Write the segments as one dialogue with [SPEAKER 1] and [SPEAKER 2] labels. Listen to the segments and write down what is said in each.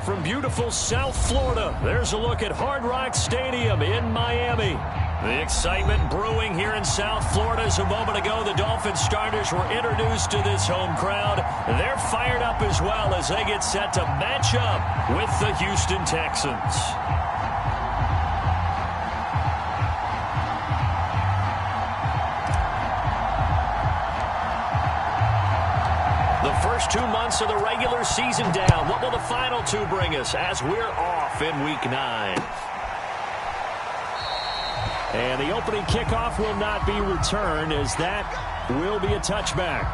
[SPEAKER 1] From beautiful South Florida, there's a look at Hard Rock Stadium in Miami. The excitement brewing here in South Florida. As a moment ago, the Dolphins starters were introduced to this home crowd. They're fired up as well as they get set to match up with the Houston Texans. The first 2 months of the regular season down. What will the final two bring us as we're off in Week 9? And the opening kickoff will not be returned, as that will be a touchback.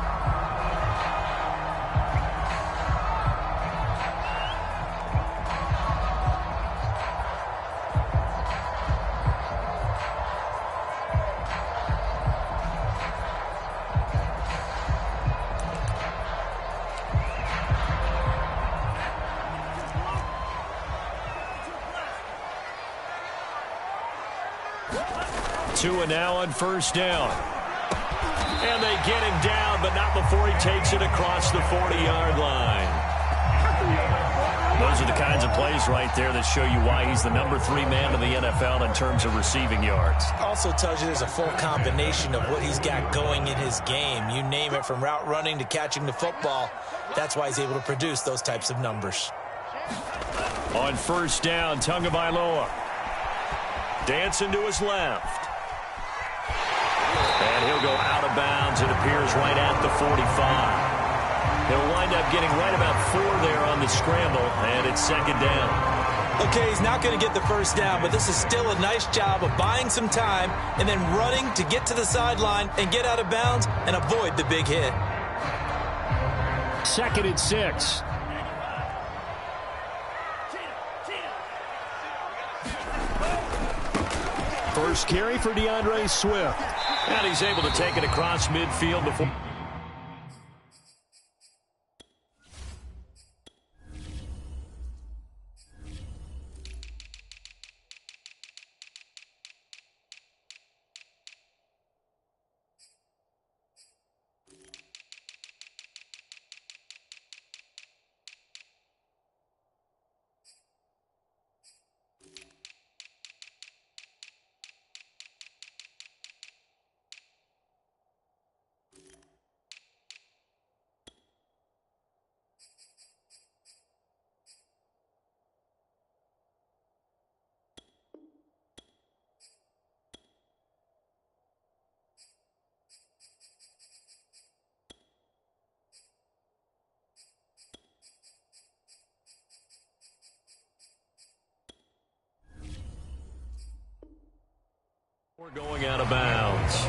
[SPEAKER 1] Tua now on first down. And they get him down, but not before he takes it across the 40-yard line. Those are the kinds of plays right there that show you why he's the number 3 man in the NFL in terms of receiving yards.
[SPEAKER 2] Also tells you there's a full combination of what he's got going in his game. You name it, from route running to catching the football. That's why he's able to produce those types of numbers.
[SPEAKER 1] On first down, Tagovailoa dancing to his left. And he'll go out of bounds, it appears, right at the 45. He'll wind up getting right about 4 there on the scramble, and it's second down.
[SPEAKER 2] Okay, he's not going to get the first down, but this is still a nice job of buying some time and then running to get to the sideline and get out of bounds and avoid the big hit.
[SPEAKER 1] 2nd and 6. First carry for DeAndre Swift. And he's able to take it across midfield before. We're going out of bounds.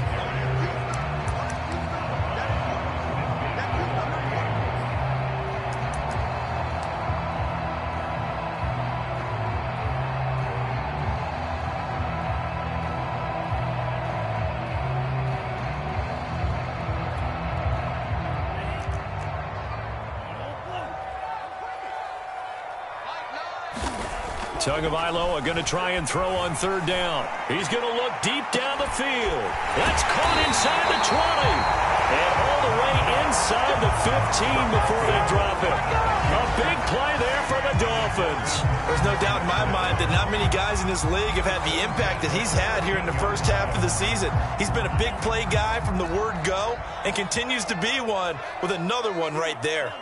[SPEAKER 1] Tagovailoa going to try and throw on third down. He's going to look deep down the field. That's caught inside the 20. And all the way inside the 15 before they drop it. A big play there for the Dolphins.
[SPEAKER 2] There's no doubt in my mind that not many guys in this league have had the impact that he's had here in the first half of the season. He's been a big play guy from the word go and continues to be one with another one right there.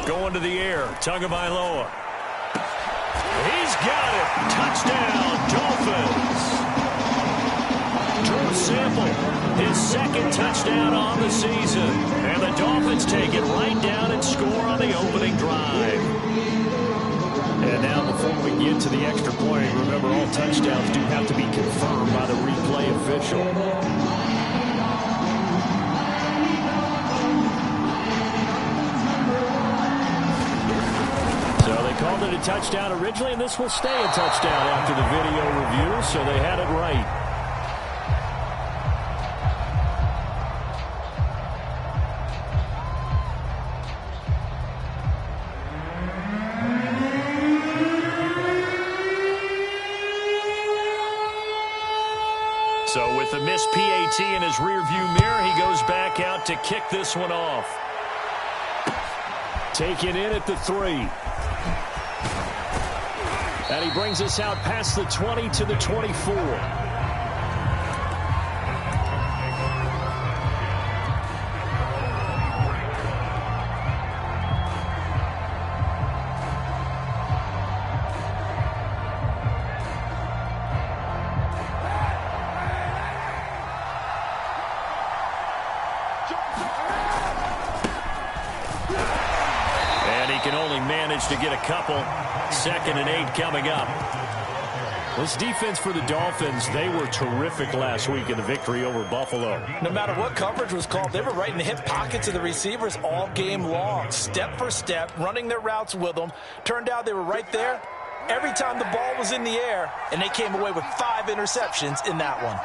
[SPEAKER 1] Going to the air, Tagovailoa. He's got it. Touchdown, Dolphins. Drew Sample, his 2nd touchdown on the season. And the Dolphins take it right down and score on the opening drive. And now before we get to the extra point, remember all touchdowns do have to be confirmed by the replay official. Called it a touchdown originally, and this will stay a touchdown after the video review, so they had it right. So with the missed PAT in his rearview mirror, he goes back out to kick this one off. Taken in at the 3. And he brings us out past the 20 to the 24. To get a couple. 2nd and 8 coming up. This defense for the Dolphins, they were terrific last week in the victory over Buffalo.
[SPEAKER 2] No matter what coverage was called, they were right in the hip pockets of the receivers all game long. Step for step, running their routes with them. Turned out they were right there every time the ball was in the air, and they came away with 5 interceptions in that one.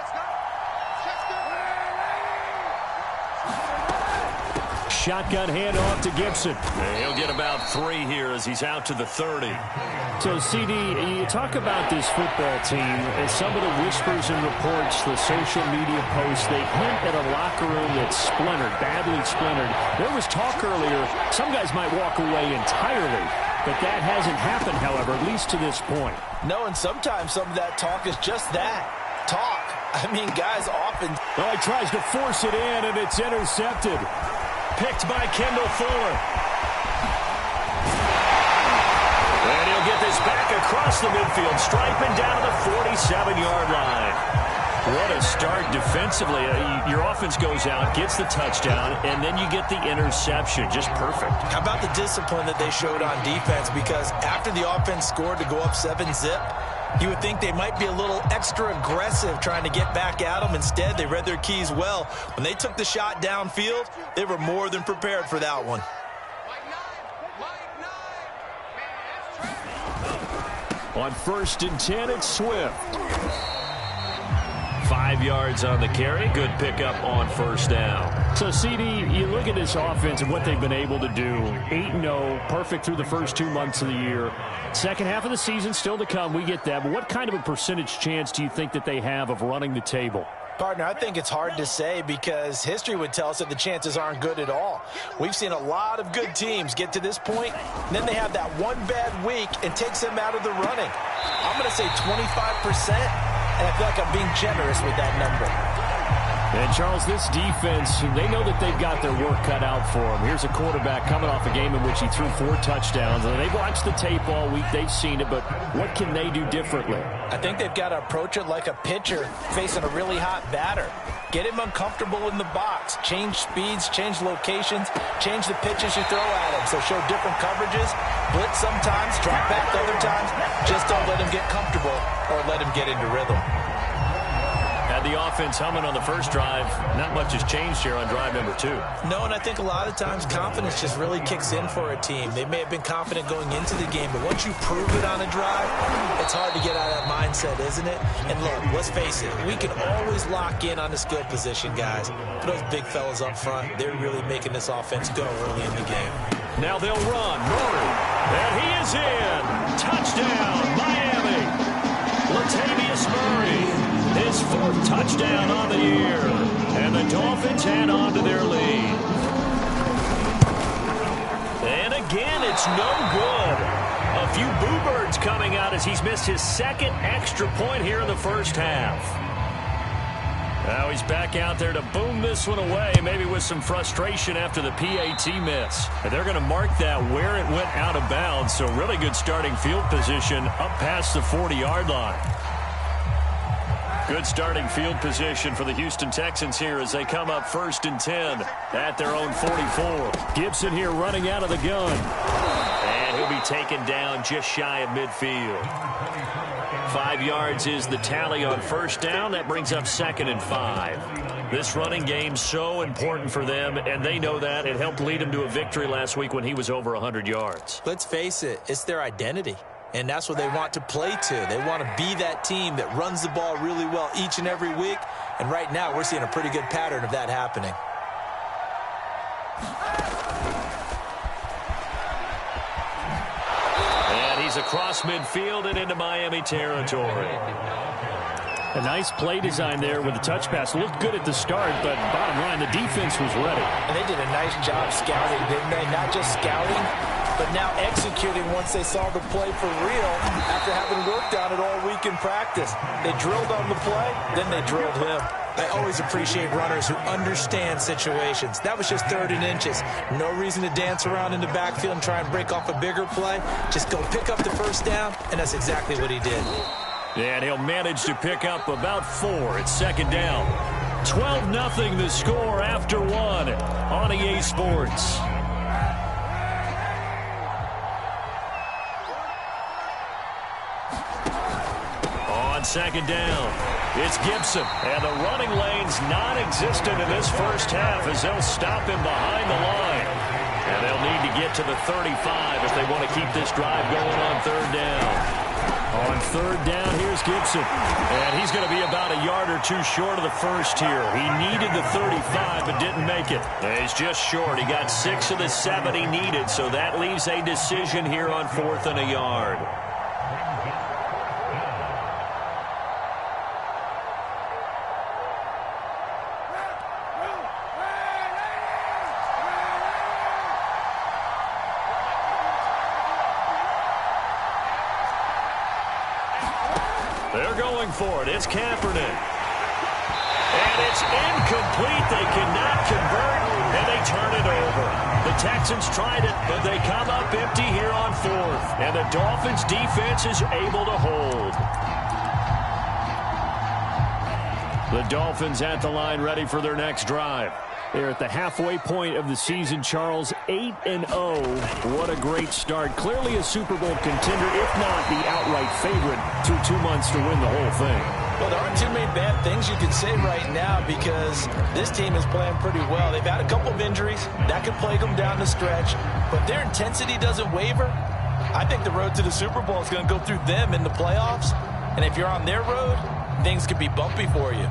[SPEAKER 1] Shotgun handoff to Gibson. He'll get about 3 here as he's out to the 30.
[SPEAKER 3] So, CD, you talk about this football team, and some of the whispers and reports, the social media posts, they hint at a locker room that's splintered, badly splintered. There was talk earlier, some guys might walk away entirely, but that hasn't happened, however, at least to this point.
[SPEAKER 2] No, and sometimes some of that talk is just that, talk. I mean, guys often...
[SPEAKER 1] Oh, he tries to force it in, and it's intercepted. Picked by Kendall Fuller. And he'll get this back across the midfield, striping down to the 47-yard line. What a start defensively. Your offense goes out, gets the touchdown, and then you get the interception. Just perfect.
[SPEAKER 2] How about the discipline that they showed on defense? Because after the offense scored to go up 7-zip, you would think they might be a little extra aggressive trying to get back at them. Instead, they read their keys well. When they took the shot downfield, they were more than prepared for that one.
[SPEAKER 1] On 1st and 10, it's Swift. 5 yards on the carry. Good pickup on 1st down.
[SPEAKER 3] So, CD, you look at this offense and what they've been able to do. 8-0, perfect through the first 2 months of the year. Second half of the season still to come. We get that. But what kind of a percentage chance do you think that they have of running the table?
[SPEAKER 2] Partner, I think it's hard to say because history would tell us that the chances aren't good at all. We've seen a lot of good teams get to this point, and then they have that one bad week and takes them out of the running. I'm going to say 25%, and I feel like I'm being generous with that number.
[SPEAKER 3] And, Charles, this defense, they know that they've got their work cut out for them. Here's a quarterback coming off a game in which he threw 4 touchdowns. And they've watched the tape all week. They've seen it, but what can they do differently?
[SPEAKER 2] I think they've got to approach it like a pitcher facing a really hot batter. Get him uncomfortable in the box. Change speeds, change locations, change the pitches you throw at him. So show different coverages, blitz sometimes, drop back other times. Just don't let him get comfortable or let him get into rhythm.
[SPEAKER 1] Had the offense humming on the first drive. Not much has changed here on drive number 2.
[SPEAKER 2] No, and I think a lot of times confidence just really kicks in for a team. They may have been confident going into the game, but once you prove it on a drive, it's hard to get out of that mindset, isn't it? And look, let's face it, we can always lock in on the skill position, guys. But those big fellas up front, they're really making this offense go early in the game.
[SPEAKER 1] Now they'll run. Murray. And he is in. Touchdown, Miami. Latavius Murray. His 4th touchdown on the year. And the Dolphins head on to their lead. And again, it's no good. A few boo birds coming out as he's missed his 2nd extra point here in the first half. Now he's back out there to boom this one away, maybe with some frustration after the PAT miss. And they're going to mark that where it went out of bounds, so really good starting field position up past the 40-yard line. Good starting field position for the Houston Texans here as they come up 1st and 10 at their own 44. Gibson here running out of the gun. And he'll be taken down just shy of midfield. 5 yards is the tally on 1st down. That brings up 2nd and 5. This running game so important for them, and they know that. It helped lead them to a victory last week when he was over 100 yards.
[SPEAKER 2] Let's face it, it's their identity. And that's what they want to play to. They want to be that team that runs the ball really well each and every week. And right now, we're seeing a pretty good pattern of that happening. And he's across midfield and into Miami territory.
[SPEAKER 3] A nice play design there with the touch pass. Looked good at the start, but bottom line, the defense was ready.
[SPEAKER 2] And they did a nice job scouting, didn't they? Not just scouting, but now executing once they saw the play for real after having worked on it all week in practice. They drilled on the play, then they drilled him. I always appreciate runners who understand situations. That was just 3rd and inches. No reason to dance around in the backfield and try and break off a bigger play. Just go pick up the first down, and that's exactly what he did.
[SPEAKER 1] And he'll manage to pick up about 4 at 2nd down. 12-0 the score after 1 on EA Sports. On 2nd down, it's Gibson. And the running lane's non-existent in this first half as they'll stop him behind the line. And they'll need to get to the 35 if they want to keep this drive going on 3rd down. On 3rd down, here's Gibson. And he's going to be about a yard or 2 short of the first here. He needed the 35 but didn't make it. And he's just short. He got 6 of the 7 he needed, so that leaves a decision here on 4th and a yard. They're going for it. It's Kaepernick. And it's incomplete. They cannot convert, and they turn it over. The Texans tried it, but they come up empty here on 4th. And the Dolphins' defense is able to hold. The Dolphins at the line ready for their next drive. They're at the halfway point of the season, Charles, 8-0. What a great start. Clearly a Super Bowl contender, if not the outright favorite, through 2 months to win the whole thing.
[SPEAKER 2] Well, there aren't too many bad things you can say right now because this team is playing pretty well. They've had a couple of injuries. That could plague them down the stretch. But their intensity doesn't waver. I think the road to the Super Bowl is going to go through them in the playoffs. And if you're on their road, things could be bumpy for you.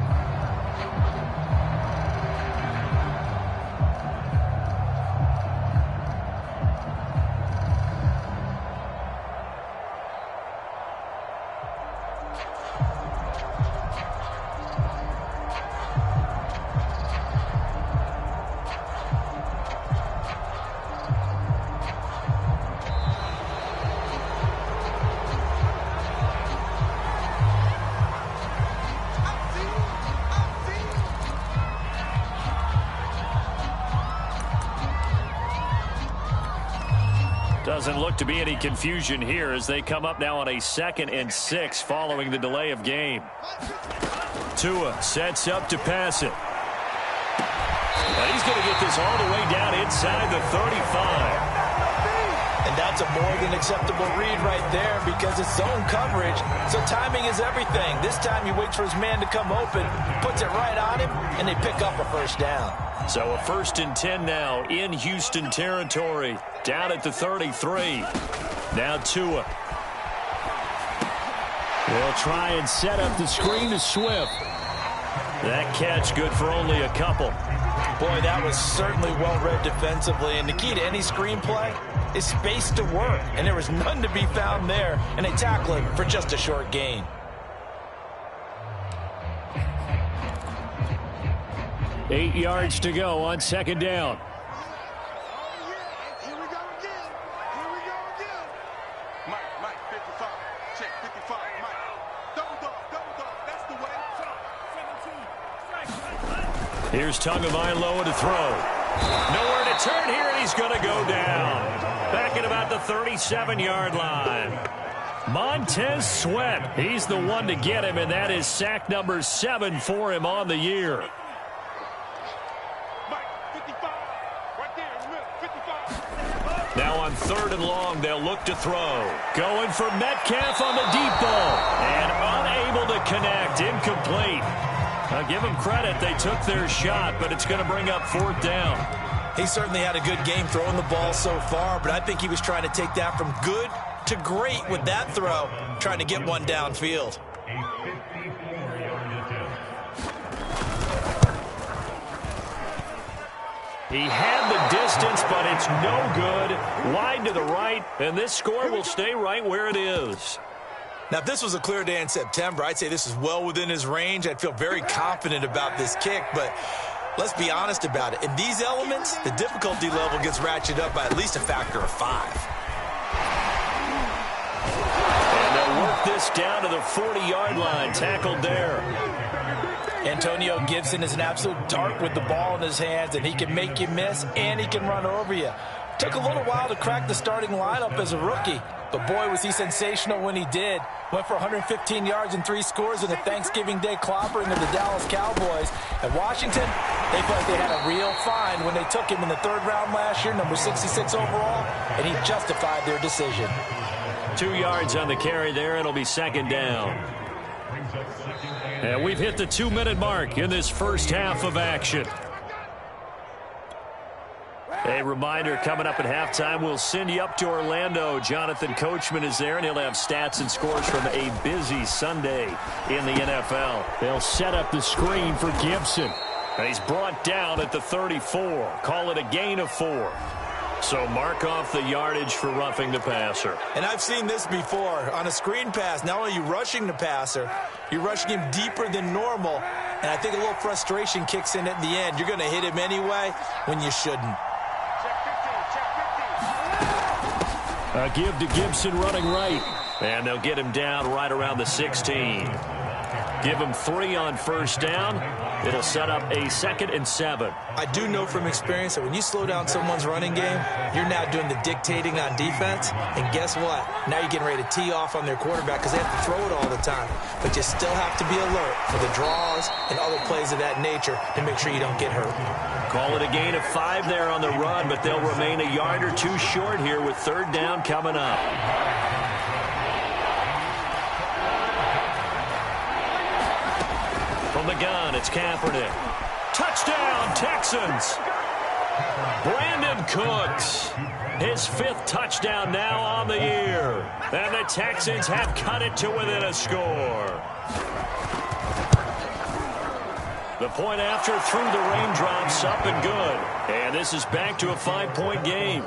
[SPEAKER 1] Doesn't look to be any confusion here as they come up now on a 2nd and 6 following the delay of game. Tua sets up to pass it. And he's going to get this all the way down inside the 35.
[SPEAKER 2] And that's a more than acceptable read right there because it's zone coverage, so timing is everything. This time he waits for his man to come open, puts it right on him, and they pick up a first down.
[SPEAKER 1] So a 1st and 10 now in Houston territory, down at the 33. Now Tua. They'll try and set up the screen to Swift. That catch good for only a couple.
[SPEAKER 2] Boy, that was certainly well-read defensively, and the key to any screenplay is space to work, and there was none to be found there, and they tackle it for just a short gain.
[SPEAKER 3] Eight yards to go on 2nd down.
[SPEAKER 4] Here we go again. Mike, 55. Check 55, Mike. Double dog. That's the way. 17.
[SPEAKER 1] Here's Tagovailoa to throw. Nowhere to turn here, and he's going to go down. Back at about the 37-yard line. Montez Sweat, he's the one to get him, and that is sack number 7 for him on the year. Now on 3rd and long, they'll look to throw. Going for Metcalf on the deep ball. And unable to connect. Incomplete. I'll give them credit. They took their shot, but it's going to bring up 4th down.
[SPEAKER 2] He certainly had a good game throwing the ball so far, but I think he was trying to take that from good to great with that throw, trying to get one downfield.
[SPEAKER 1] He had the distance, but it's no good. Wide to the right, and this score will stay right where it is.
[SPEAKER 2] Now, if this was a clear day in September, I'd say this is well within his range. I'd feel very confident about this kick, but let's be honest about it. In these elements, the difficulty level gets ratcheted up by at least a factor of 5.
[SPEAKER 1] And they'll work this down to the 40-yard line, tackled there.
[SPEAKER 2] Antonio Gibson is an absolute dart with the ball in his hands, and he can make you miss, and he can run over you. Took a little while to crack the starting lineup as a rookie, but boy, was he sensational when he did. Went for 115 yards and 3 scores in a Thanksgiving Day clobbering of the Dallas Cowboys. At Washington, they felt like they had a real find when they took him in the 3rd round last year, number 66 overall, and he justified their decision.
[SPEAKER 1] 2 yards on the carry there. It'll be 2nd down. And we've hit the 2-minute mark in this first half of action. A reminder, coming up at halftime, we'll send you up to Orlando. Jonathan Coachman is there, and he'll have stats and scores from a busy Sunday in the NFL.
[SPEAKER 3] They'll set up the screen for Gibson.
[SPEAKER 1] And he's brought down at the 34. Call it a gain of 4. So mark off the yardage for roughing the passer.
[SPEAKER 2] And I've seen this before. On a screen pass, not only are you rushing the passer, you're rushing him deeper than normal. And I think a little frustration kicks in at the end. You're going to hit him anyway when you shouldn't.
[SPEAKER 3] A give to Gibson running right.
[SPEAKER 1] And they'll get him down right around the 16. Give him 3 on first down. It'll set up a 2nd and 7.
[SPEAKER 2] I do know from experience that when you slow down someone's running game, you're now doing the dictating on defense. And guess what? Now you're getting ready to tee off on their quarterback because they have to throw it all the time. But you still have to be alert for the draws and other plays of that nature to make sure you don't get hurt.
[SPEAKER 1] Call it a gain of 5 there on the run, but they'll remain a yard or 2 short here with 3rd down coming up. From the gun, it's Kaepernick. Touchdown, Texans! Brandon Cooks, his 5th touchdown now on the year. And the Texans have cut it to within a score. The point after through the raindrops, up and good. And this is back to a 5-point game.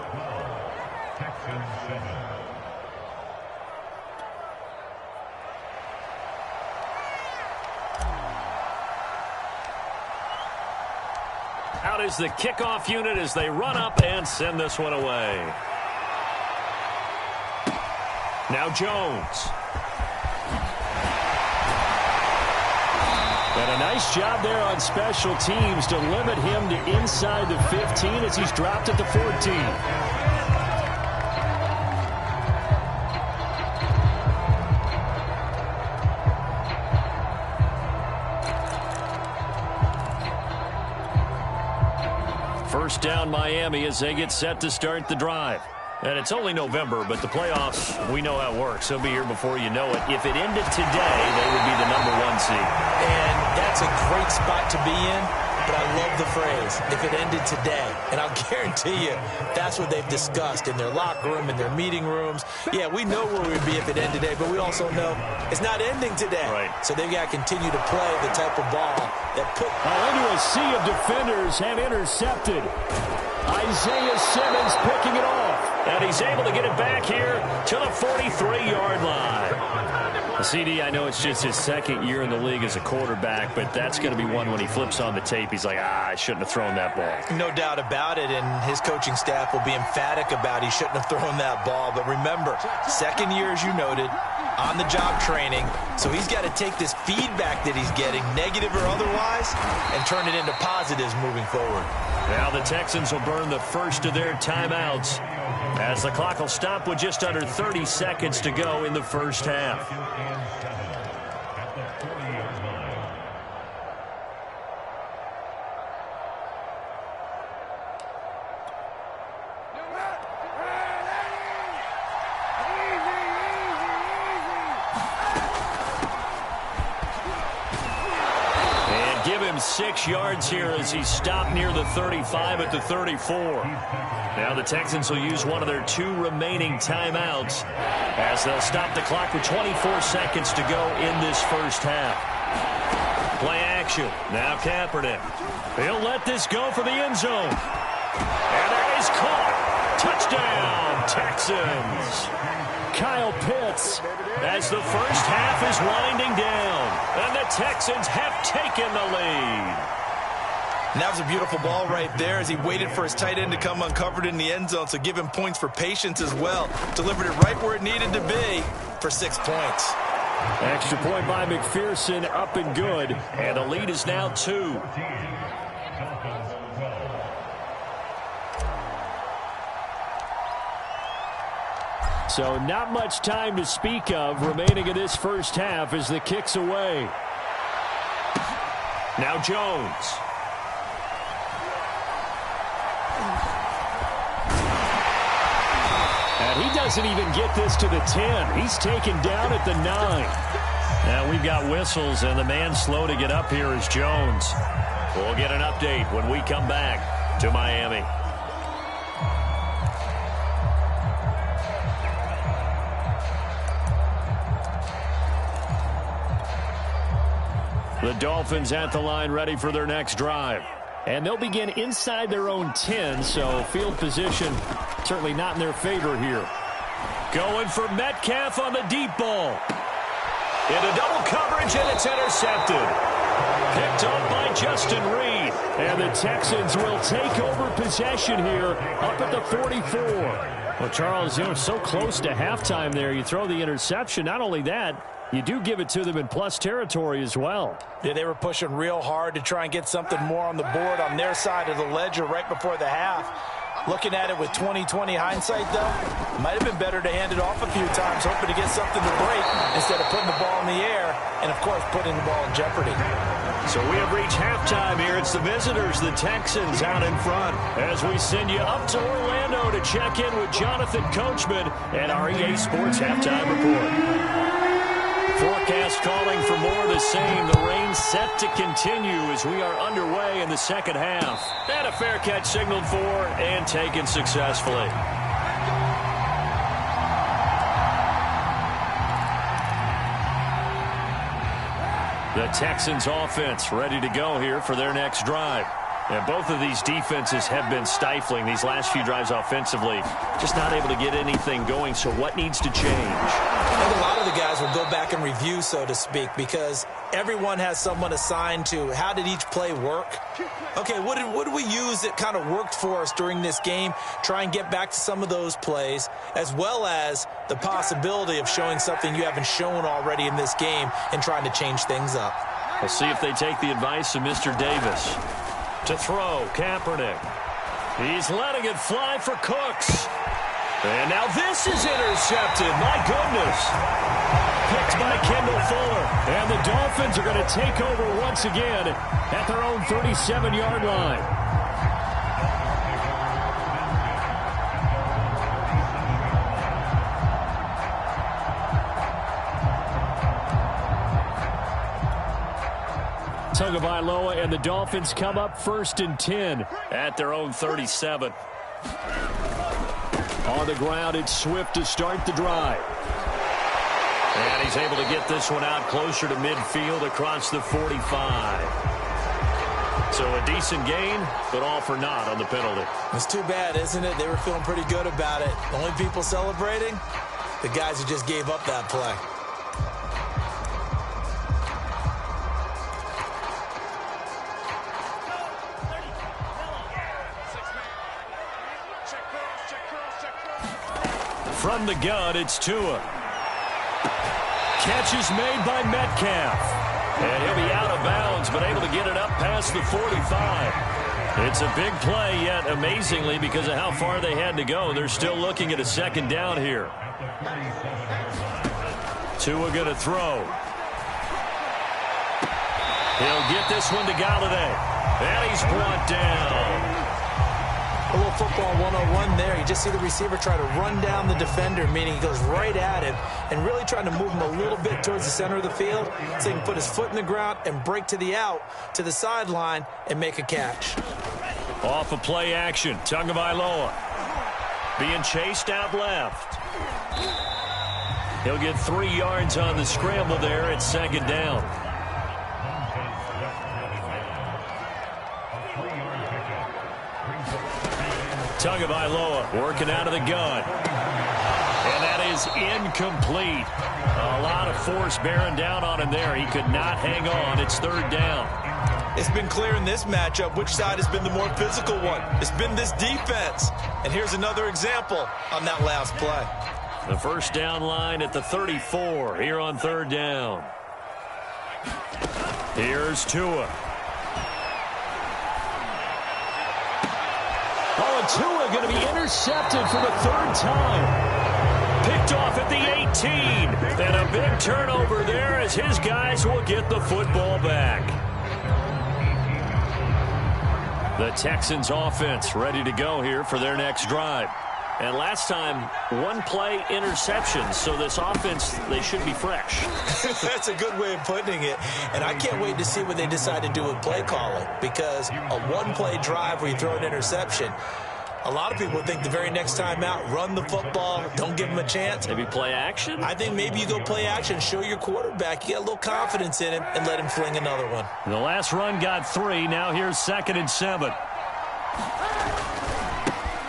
[SPEAKER 1] Out is the kickoff unit as they run up and send this one away. Now Jones.
[SPEAKER 3] And a nice job there on special teams to limit him to inside the 15 as he's dropped at the 14.
[SPEAKER 1] First down Miami as they get set to start the drive. And it's only November, but the playoffs, we know how it works. They'll be here before you know it. If it ended today, they would be the #1 seed.
[SPEAKER 2] And that's a great spot to be in, but I love the phrase, if it ended today. And I'll guarantee you, that's what they've discussed in their locker room, in their meeting rooms. Yeah, we know where we'd be if it ended today, but we also know it's not ending today.
[SPEAKER 1] Right.
[SPEAKER 2] So they've got to continue to play the type of ball that put...
[SPEAKER 3] Into a sea of defenders and intercepted. Isaiah Simmons picking it off.
[SPEAKER 1] And he's able to get it back here to the 43-yard line. CD, I know it's just his 2nd year in the league as a quarterback, but that's going to be one when he flips on the tape. He's like, I shouldn't have thrown that ball.
[SPEAKER 2] No doubt about it, and his coaching staff will be emphatic about he shouldn't have thrown that ball. But remember, 2nd year, as you noted, on-the-job training. So he's got to take this feedback that he's getting, negative or otherwise, and turn it into positives moving forward.
[SPEAKER 1] Now the Texans will burn the first of their timeouts as the clock will stop with just under 30 seconds to go in the first half. And give him 6 yards here as he stopped near the 35 at the 34. Now the Texans will use one of their 2 remaining timeouts as they'll stop the clock with 24 seconds to go in this first half. Play action. Now Kaepernick. He'll let this go for the end zone. And that is caught. Touchdown, Texans.
[SPEAKER 3] Kyle Pitts.
[SPEAKER 1] As the first half is winding down, and the Texans have taken the lead.
[SPEAKER 2] And that was a beautiful ball right there as he waited for his tight end to come uncovered in the end zone, so give him points for patience as well. Delivered it right where it needed to be for 6 points.
[SPEAKER 3] Extra point by McPherson, up and good,
[SPEAKER 1] And the lead is now 2.
[SPEAKER 3] So not much time to speak of remaining in this first half as the kick's away.
[SPEAKER 1] Now Jones.
[SPEAKER 3] And he doesn't even get this to the 10. He's taken down at the 9.
[SPEAKER 1] Now we've got whistles, and the man slow to get up here is Jones. We'll get an update when we come back to Miami.
[SPEAKER 3] The Dolphins at the line ready for their next drive. And they'll begin inside their own 10, so field position certainly not in their favor here.
[SPEAKER 1] Going for Metcalf on the deep ball. Into double coverage, and it's intercepted. Picked up by Justin Reed.
[SPEAKER 3] And the Texans will take over possession here up at the 44. Well, Charles, so close to halftime there. You throw the interception. Not only that, you do give it to them in plus territory as well.
[SPEAKER 2] Yeah, they were pushing real hard to try and get something more on the board on their side of the ledger right before the half. Looking at it with 20/20 hindsight, though, might have been better to hand it off a few times, hoping to get something to break instead of putting the ball in the air and, of course, putting the ball in jeopardy.
[SPEAKER 1] So we have reached halftime here. It's the visitors, the Texans, out in front. As we send you up to Orlando to check in with Jonathan Coachman and our EA Sports Halftime Report. Forecast calling for more of the same. The rain set to continue as we are underway in the second half. And a fair catch signaled for and taken successfully. The Texans offense ready to go here for their next drive. And both of these defenses have been stifling these last few drives offensively. Just not able to get anything going, so what needs to change?
[SPEAKER 2] I think a lot of the guys will go back and review, so to speak, because everyone has someone assigned to how did each play work. Okay, what did we use that kind of worked for us during this game? Try and get back to some of those plays, as well as the possibility of showing something you haven't shown already in this game and trying to change things up.
[SPEAKER 1] We'll see if they take the advice of Mr. Davis. To throw, Kaepernick. He's letting it fly for Cooks. And now this is intercepted. My goodness. Picked by Kendall Fuller. And the Dolphins are going to take over once again at their own 37-yard line. Tagovailoa and the Dolphins come up 1st and 10 at their own 37. On the ground, it's Swift to start the drive. And he's able to get this one out closer to midfield across the 45. So a decent gain, but all for naught on the penalty.
[SPEAKER 2] It's too bad, isn't it? They were feeling pretty good about it. The only people celebrating, the guys who just gave up that play.
[SPEAKER 1] From the gun, it's Tua. Catch is made by Metcalf. And he'll be out of bounds, but able to get it up past the 45. It's a big play, yet amazingly, because of how far they had to go, they're still looking at a second down here. Tua going to throw. He'll get this one to Galladay. And he's brought down.
[SPEAKER 2] A little football 101 there. You just see the receiver try to run down the defender, meaning he goes right at him and really trying to move him a little bit towards the center of the field so he can put his foot in the ground and break to the out, to the sideline, and make a catch.
[SPEAKER 1] Off of play action, Tagovailoa being chased out left. He'll get 3 yards on the scramble there at second down. Tagovailoa working out of the gun. And that is incomplete. A lot of force bearing down on him there. He could not hang on. It's third down.
[SPEAKER 2] It's been clear in this matchup which side has been the more physical one. It's been this defense. And here's another example on that last play.
[SPEAKER 1] The first down line at the 34 here on third down. Here's Tua.
[SPEAKER 3] Oh, and Tua going to be intercepted for the third time.
[SPEAKER 1] Picked off at the 18. And a big turnover there as his guys will get the football back. The Texans offense ready to go here for their next drive. And last time, one play interception. So this offense, they should be fresh.
[SPEAKER 2] That's a good way of putting it. And I can't wait to see what they decide to do with play calling. Because a one-play drive where you throw an interception, a lot of people think the very next time out, run the football, don't give them a chance.
[SPEAKER 1] Maybe play action?
[SPEAKER 2] I think maybe you go play action, show your quarterback, you get a little confidence in him, and let him fling another one.
[SPEAKER 1] The last run got 3. Now here's 2nd and 7.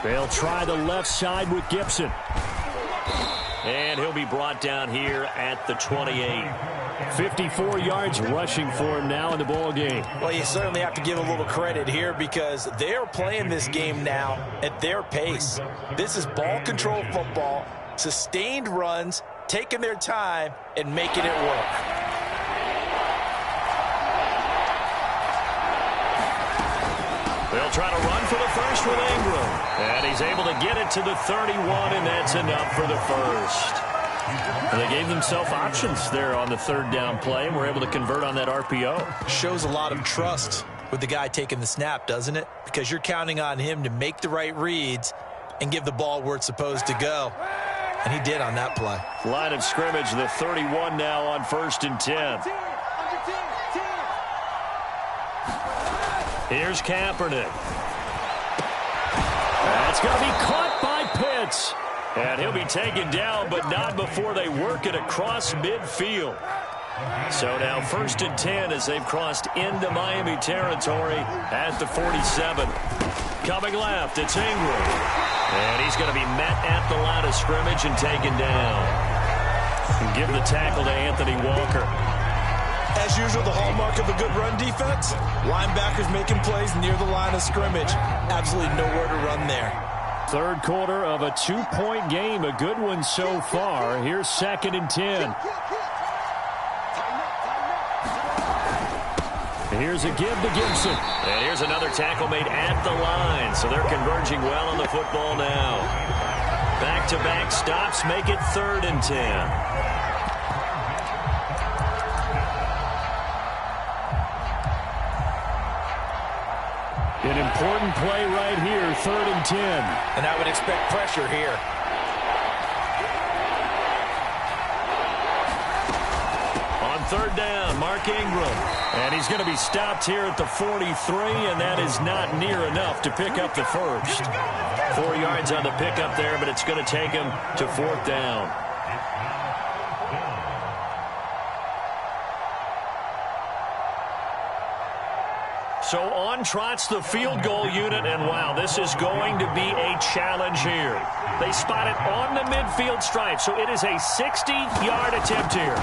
[SPEAKER 1] They'll try the left side with Gibson. And he'll be brought down here at the 28.
[SPEAKER 3] 54 yards rushing for him now in the ball game.
[SPEAKER 2] Well, you certainly have to give a little credit here because they're playing this game now at their pace. This is ball control football, sustained runs, taking their time, and making it work.
[SPEAKER 1] They'll try to run for the first with Ingram. And he's able to get it to the 31, and that's enough for the first. And they gave themselves options there on the third down play, and were able to convert on that RPO.
[SPEAKER 2] Shows a lot of trust with the guy taking the snap, doesn't it? Because you're counting on him to make the right reads and give the ball where it's supposed to go. And he did on that play.
[SPEAKER 1] Line of scrimmage, the 31 now on 1st and 10. Here's Kaepernick. That's going to be caught by Pitts. And he'll be taken down, but not before they work it across midfield. So now 1st and 10 as they've crossed into Miami territory at the 47. Coming left, it's Ingram. And he's going to be met at the line of scrimmage and taken down. And give the tackle to Anthony Walker.
[SPEAKER 2] As usual, the hallmark of a good run defense, linebackers making plays near the line of scrimmage. Absolutely nowhere to run there.
[SPEAKER 3] Third quarter of a 2-point game, a good one so far. Here's 2nd and 10. Here's a give to Gibson.
[SPEAKER 1] And here's another tackle made at the line. So they're converging well on the football now. Back-to-back stops make it 3rd and 10.
[SPEAKER 3] An important play right here, 3rd and 10.
[SPEAKER 2] And I would expect pressure here.
[SPEAKER 1] On 3rd down, Mark Ingram. And he's going to be stopped here at the 43, and that is not near enough to pick up the first. 4 yards on the pickup there, but it's going to take him to 4th down. So on trots the field goal unit, and wow, this is going to be a challenge here. They spot it on the midfield stripe, so it is a 60-yard attempt here.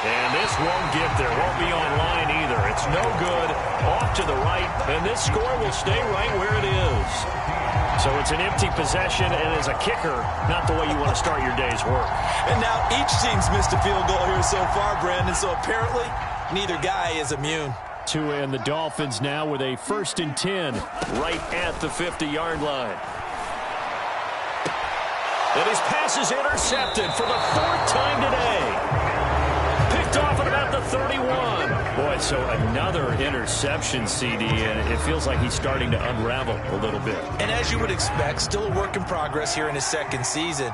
[SPEAKER 1] And this won't get there, won't be on line either. It's no good, off to the right, and this score will stay right where it is. So it's an empty possession, and as a kicker, not the way you want to start your day's work.
[SPEAKER 2] And now each team's missed a field goal here so far, Brandon, so apparently neither guy is immune.
[SPEAKER 3] Tua and the Dolphins now with a 1st and 10.
[SPEAKER 1] Right at the 50-yard line. And his pass is intercepted for the 4th time today. Picked off at about the 31.
[SPEAKER 3] Boy, so another interception, CD, and it feels like he's starting to unravel a little bit.
[SPEAKER 2] And as you would expect, still a work in progress here in his 2nd season.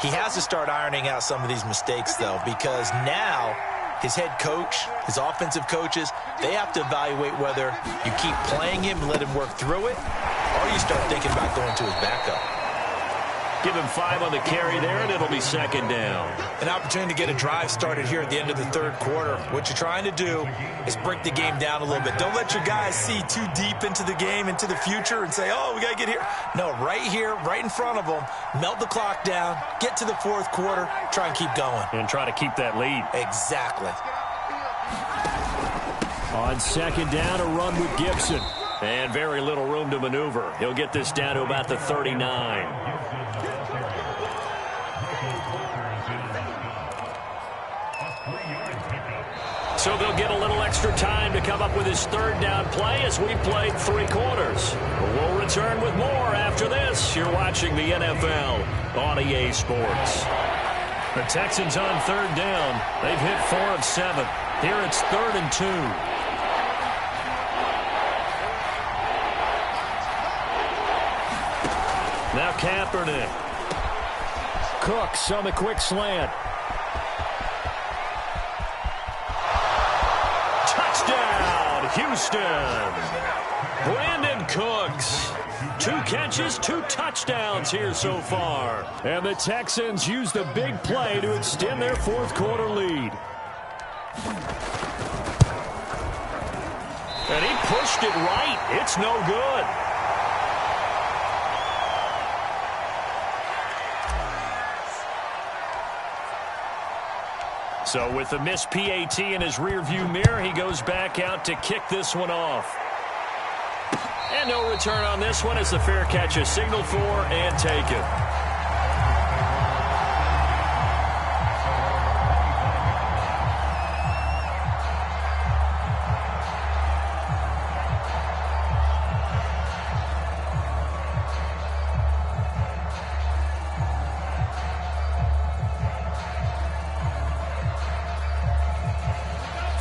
[SPEAKER 2] He has to start ironing out some of these mistakes, though, because now his head coach, his offensive coaches, they have to evaluate whether you keep playing him and let him work through it, or you start thinking about going to his backup.
[SPEAKER 1] Give him 5 on the carry there, and it'll be second down.
[SPEAKER 2] An opportunity to get a drive started here at the end of the third quarter. What you're trying to do is break the game down a little bit. Don't let your guys see too deep into the game, into the future, and say, oh, we got to get here. No, right here, right in front of them, melt the clock down, get to the fourth quarter, try and keep going.
[SPEAKER 1] And try to keep that lead.
[SPEAKER 2] Exactly.
[SPEAKER 3] On second down, a run with Gibson.
[SPEAKER 1] And very little room to maneuver. He'll get this down to about the 39. So they'll get a little extra time to come up with his third down play as we played 3 quarters. We'll return with more after this. You're watching the NFL on EA Sports. The Texans on third down. They've hit 4 of 7. Here it's 3rd and 2. Now Kaepernick.
[SPEAKER 3] Cooks on the quick slant.
[SPEAKER 1] Touchdown, Houston. Brandon Cooks. 2 catches, 2 touchdowns here so far.
[SPEAKER 3] And the Texans use the big play to extend their fourth quarter lead.
[SPEAKER 1] And he pushed it right. It's no good. So with the missed PAT in his rearview mirror, he goes back out to kick this one off. And no return on this one as the fair catch is signaled for and taken.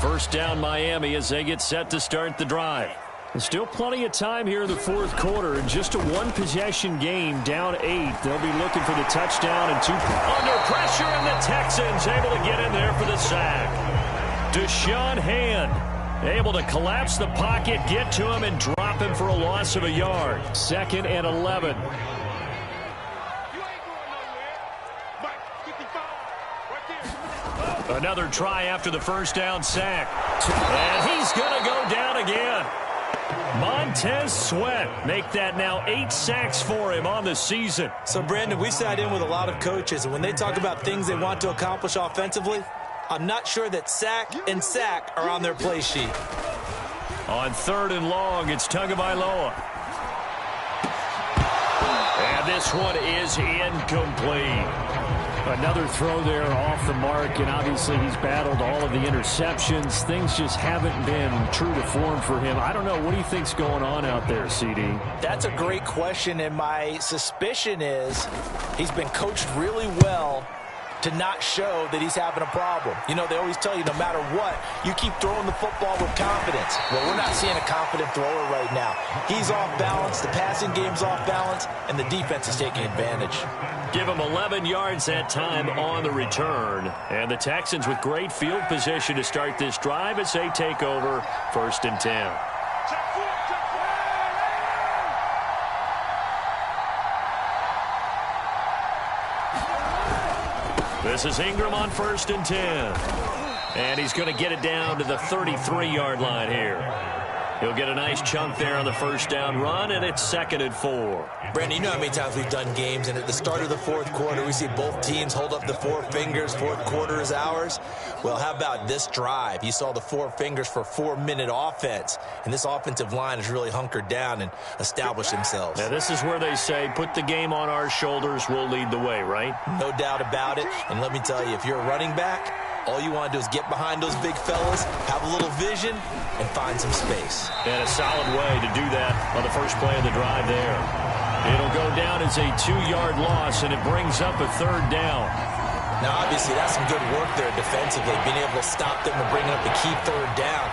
[SPEAKER 1] First down Miami as they get set to start the drive.
[SPEAKER 3] There's still plenty of time here in the fourth quarter. In just a 1-possession game, down 8. They'll be looking for the touchdown and 2.
[SPEAKER 1] Under pressure, and the Texans able to get in there for the sack. Deshaun Hand able to collapse the pocket, get to him, and drop him for a loss of a yard.
[SPEAKER 3] 2nd and 11.
[SPEAKER 1] Another try after the first down sack. And he's going to go down again. Montez Sweat make that now 8 sacks for him on the season.
[SPEAKER 2] So, Brandon, we sat in with a lot of coaches, and when they talk about things they want to accomplish offensively, I'm not sure that sack and sack are on their play sheet.
[SPEAKER 1] On 3rd and long, it's Tagovailoa. And this one is incomplete.
[SPEAKER 3] Another throw there off the mark, and obviously he's battled all of the interceptions. Things just haven't been true to form for him. I don't know. What do you think's going on out there, CD?
[SPEAKER 2] That's a great question, and my suspicion is he's been coached really well to not show that he's having a problem. You know, they always tell you no matter what, you keep throwing the football with confidence. Well, we're not seeing a confident thrower right now. He's off balance, the passing game's off balance, and the defense is taking advantage.
[SPEAKER 1] Give him 11 yards that time on the return. And the Texans with great field position to start this drive as they take over 1st and 10. This is Ingram on 1st and 10. And he's going to get it down to the 33-yard line here. He'll get a nice chunk there on the first down run, and it's 2nd and 4.
[SPEAKER 2] Brandon, you know how many times we've done games, and at the start of the fourth quarter, we see both teams hold up the 4 fingers, fourth quarter is ours. Well, how about this drive? You saw the 4 fingers for 4-minute offense, and this offensive line has really hunkered down and established themselves.
[SPEAKER 1] Now, this is where they say, put the game on our shoulders, we'll lead the way, right?
[SPEAKER 2] No doubt about it, and let me tell you, if you're a running back, all you want to do is get behind those big fellas, have a little vision, and find some space.
[SPEAKER 1] And a solid way to do that on the first play of the drive there. It'll go down as a 2-yard loss, and it brings up a 3rd down.
[SPEAKER 2] Now, obviously, that's some good work there defensively, being able to stop them and bringing up the key 3rd down.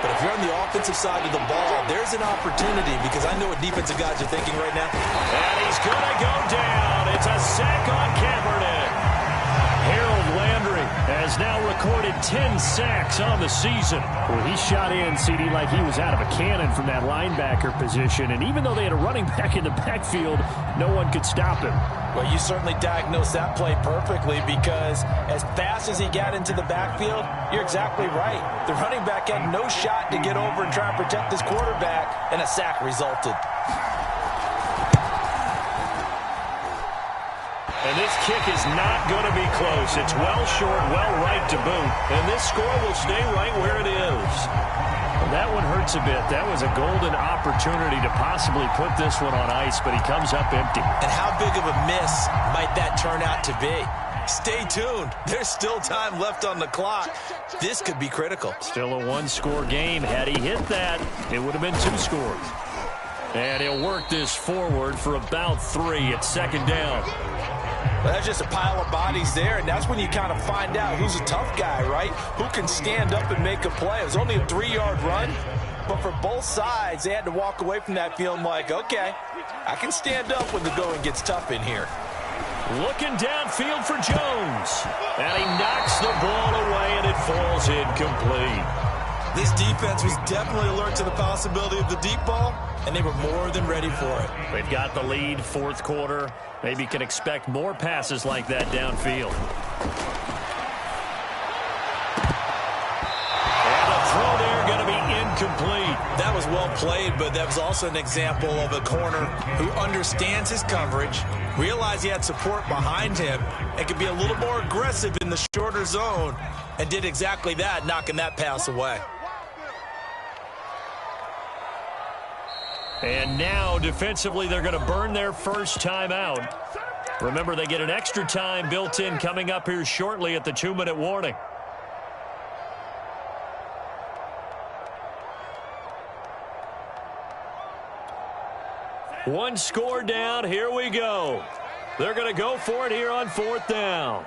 [SPEAKER 2] But if you're on the offensive side of the ball, there's an opportunity, because I know what defensive guys are thinking right now.
[SPEAKER 1] And he's going to go down. It's a sack on Kaepernick. Harold Landry has has now recorded 10 sacks on the season.
[SPEAKER 3] Well, he shot in, CD, like he was out of a cannon from that linebacker position. And even though they had a running back in the backfield, no one could stop him.
[SPEAKER 2] Well, you certainly diagnosed that play perfectly, because as fast as he got into the backfield, you're exactly right. The running back had no shot to get over and try and protect his quarterback, and a sack resulted.
[SPEAKER 1] And this kick is not going to be close. It's well short, well right to boot. And this score will stay right where it is.
[SPEAKER 3] Well, that one hurts a bit. That was a golden opportunity to possibly put this one on ice, but he comes up empty.
[SPEAKER 2] And how big of a miss might that turn out to be? Stay tuned. There's still time left on the clock. This could be critical.
[SPEAKER 3] Still a one-score game. Had he hit that, it would have been 2 scores.
[SPEAKER 1] And he'll work this forward for about 3. It's second down.
[SPEAKER 2] Well, that's just a pile of bodies there, and that's when you kind of find out who's a tough guy, right? Who can stand up and make a play. It was only a 3-yard run, but for both sides, they had to walk away from that feeling like, okay, I can stand up when the going gets tough in here.
[SPEAKER 1] Looking downfield for Jones. And he knocks the ball away, and it falls incomplete.
[SPEAKER 2] This defense was definitely alert to the possibility of the deep ball, and they were more than ready for it.
[SPEAKER 1] They've got the lead, fourth quarter. Maybe can expect more passes like that downfield. And the throw there going to be incomplete.
[SPEAKER 2] That was well played, but that was also an example of a corner who understands his coverage, realized he had support behind him, and could be a little more aggressive in the shorter zone, and did exactly that, knocking that pass away.
[SPEAKER 1] And now, defensively, they're going to burn their first time out. Remember, they get an extra time built in coming up here shortly at the 2-minute warning. One score down. Here we go. They're going to go for it here on 4th down.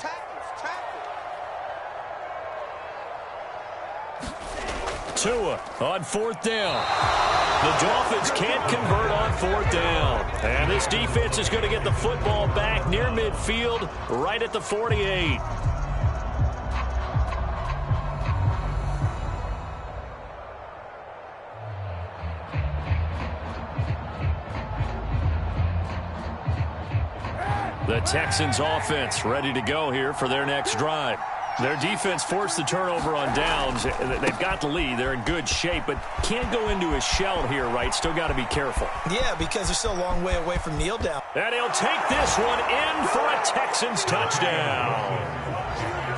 [SPEAKER 1] Tua on 4th down. The Dolphins can't convert on 4th down. And this defense is going to get the football back near midfield, right at the 48. The Texans offense ready to go here for their next drive. Their defense forced the turnover on downs. They've got the lead. They're in good shape, but can't go into a shell here, right? Still got to be careful.
[SPEAKER 2] Yeah, because they're still a long way away from kneel down.
[SPEAKER 1] And he'll take this one in for a Texans touchdown.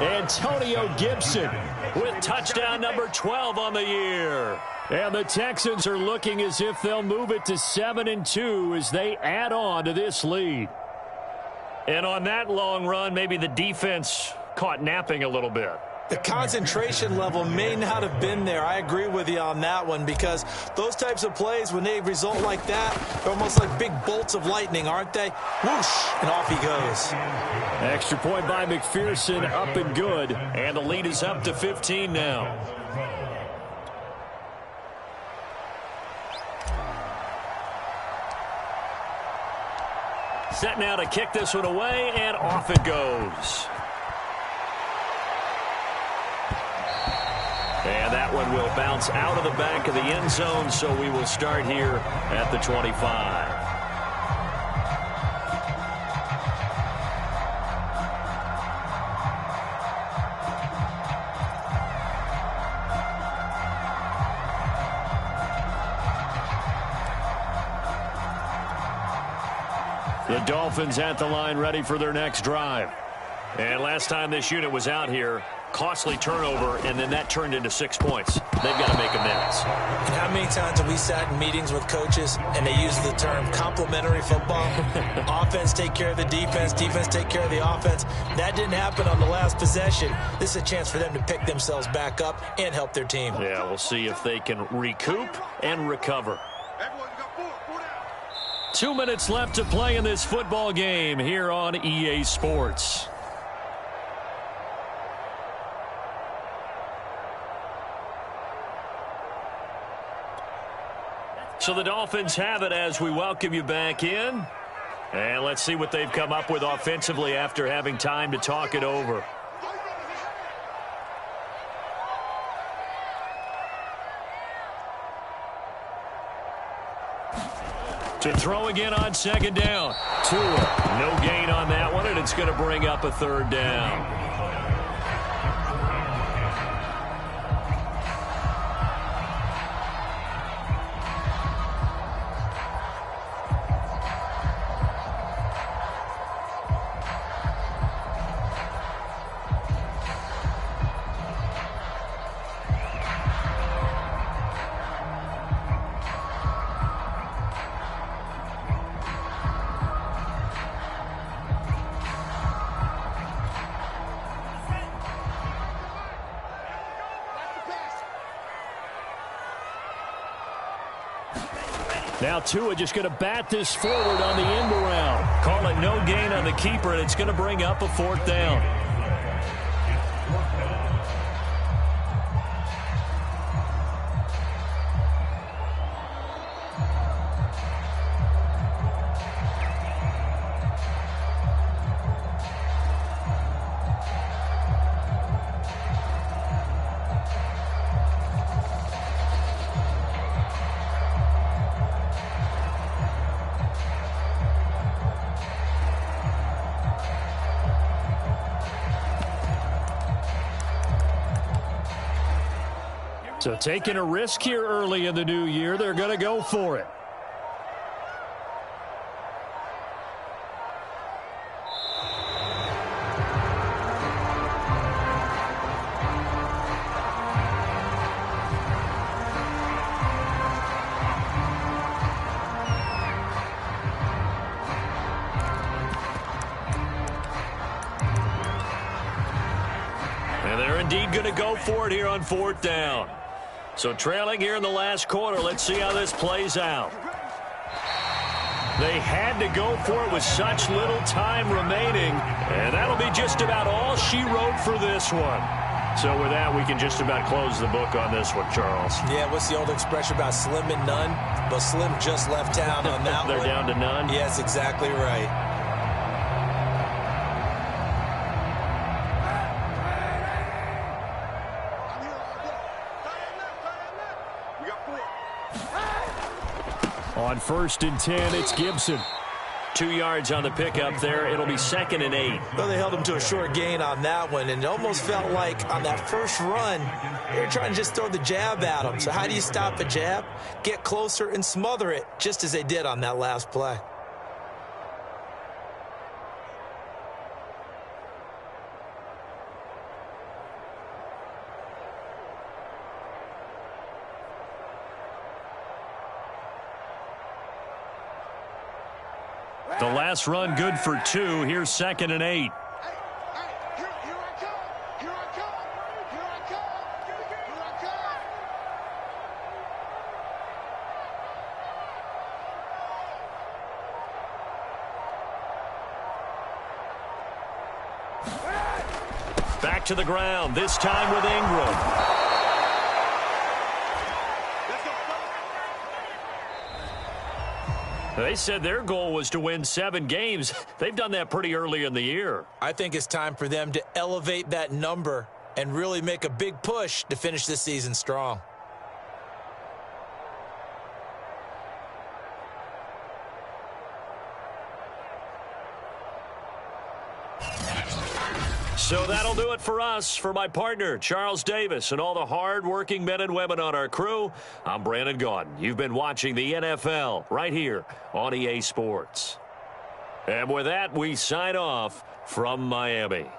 [SPEAKER 1] Antonio Gibson with touchdown number 12 on the year. And the Texans are looking as if they'll move it to 7-2 as they add on to this lead. And on that long run, maybe the defense caught napping a little bit.
[SPEAKER 2] The concentration level may not have been there. I agree with you on that one, because those types of plays, when they result like that, they're almost like big bolts of lightning, aren't they? Whoosh, and off he goes.
[SPEAKER 1] Extra point by McPherson, up and good. And the lead is up to 15 now. Set now to kick this one away, and off it goes. And that one will bounce out of the back of the end zone, so we will start here at the 25. The Dolphins at the line ready for their next drive. And last time this unit was out here, costly turnover, and then that turned into 6 points. They've got to make amends.
[SPEAKER 2] And how many times have we sat in meetings with coaches and they use the term complementary football? Offense take care of the defense, defense take care of the offense. That didn't happen on the last possession. This is a chance for them to pick themselves back up and help their team.
[SPEAKER 1] Yeah, we'll see if they can recoup and recover. 2 minutes left to play in this football game here on EA Sports. So the Dolphins have it as we welcome you back in. And let's see what they've come up with offensively after having time to talk it over. To throw again on second down. Tua, no gain on that one, and it's going to bring up a third down. Now Tua just going to bat this forward on the end around. Call it no gain on the keeper, and it's going to bring up a fourth down. So taking a risk here early in the new year, they're going to go for it. And they're indeed going to go for it here on fourth down. So trailing here in the last quarter. Let's see how this plays out. They had to go for it with such little time remaining. And that'll be just about all she wrote for this one. So with that, we can just about close the book on this one, Charles.
[SPEAKER 2] Yeah, what's the old expression about slim and none? Well, Slim just left town on that
[SPEAKER 1] They're
[SPEAKER 2] one.
[SPEAKER 1] down to none?
[SPEAKER 2] Yes, exactly right.
[SPEAKER 3] On 1st and 10, it's Gibson.
[SPEAKER 1] 2 yards on the pickup there. It'll be 2nd and 8.
[SPEAKER 2] Well, they held him to a short gain on that one, and it almost felt like on that first run, they were trying to just throw the jab at him. So how do you stop a jab? Get closer and smother it, just as they did on that last play.
[SPEAKER 1] The last run good for 2. Here's 2nd and 8. Back to the ground, this time with Ingram. They said their goal was to win 7 games. They've done that pretty early in the year.
[SPEAKER 2] I think it's time for them to elevate that number and really make a big push to finish this season strong.
[SPEAKER 1] So that'll do it for us. For my partner, Charles Davis, and all the hard-working men and women on our crew, I'm Brandon Gaudin. You've been watching the NFL right here on EA Sports. And with that, we sign off from Miami.